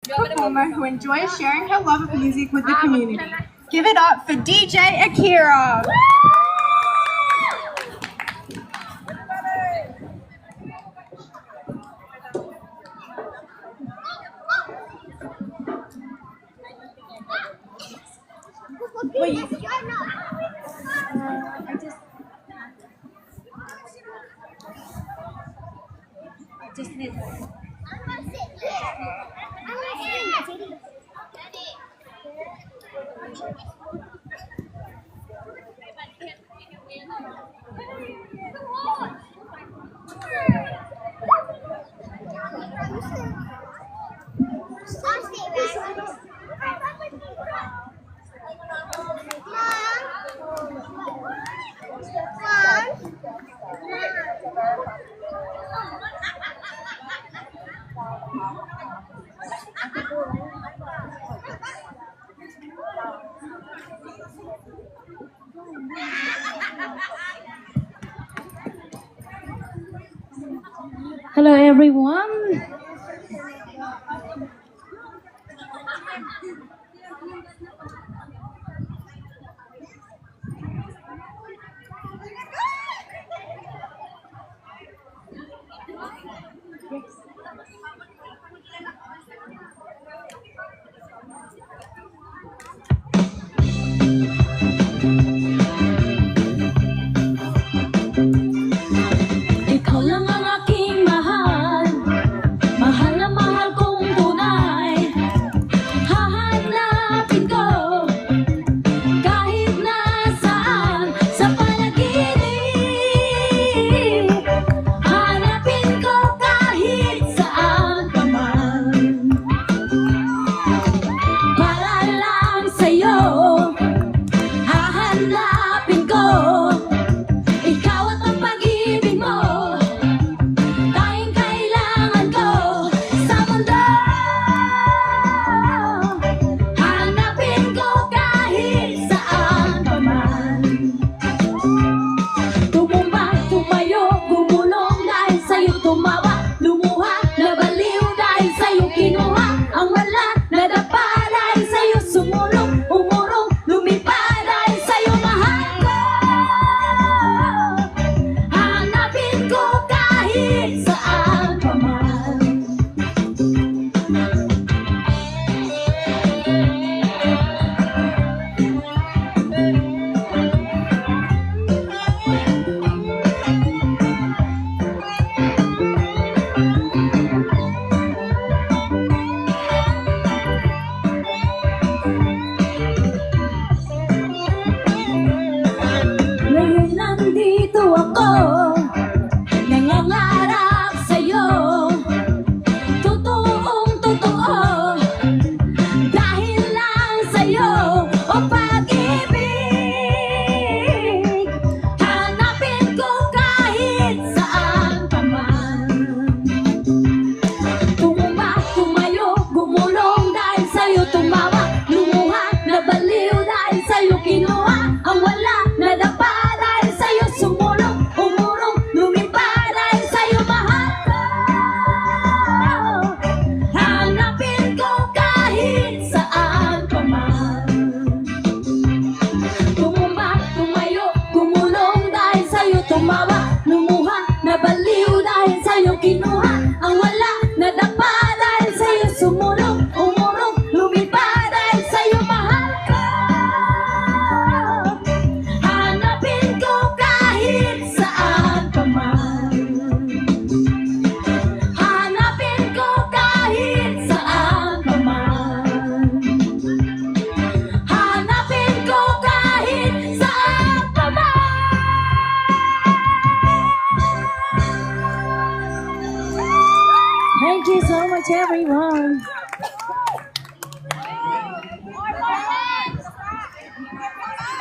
performer who enjoys sharing her love of music with the community. Give it up for DJ Akira. Hello everyone. Ikaw lang ang aking mahal, mahal na mahal kong tunay. Hahanapin ko kahit nasaan sa panaginip. Hanapin ko kahit saan pa man. Para lang sa'yo, hahanapin ko. Ikaw at ang pag-ibig mo, tanging kailangan ko sa mundo. Hanapin ko kahit saan pa man. Tumumba, tumayo, gumulong dahil sa'yo tumawa. Lumuha, nabaliw dahil sa'yo kinuha. Ang wala, nadapa dahil sa'yo sumulong. Umurong, lumipad dahil sa'yo mahal ko. Hanapin ko kahit saan pa man. Ngayon nandito ako, nangangarap sa'yo. Totoong totoo, dahil lang sa'yo o pag-ibig. Hanapin ko kahit saan pa man. Tumumba, tumayo, gumulong dahil sa'yo tumawa. Lumuha, nabaliw dahil sa'yo kinuha. Ang wala, nadapa dahil sa'yo sumulong. Umurong, lumipad dahil sa'yo mahal ko. Hanapin ko kahit saan pa man. Tumumba, tumayo, gumulong dahil sa'yo tumawa. Lumuha, nabaliw dahil sa'yo kinuha. Ang wala, nadapa dahil sa'yo sumulong. Umurong, lumipad dahil sa'yo mahal ko. Hanapin ko kahit saan pa man. Hanapin ko kahit saan pa man. Hanapin ko kahit saan pa man. Thank you so much everyone.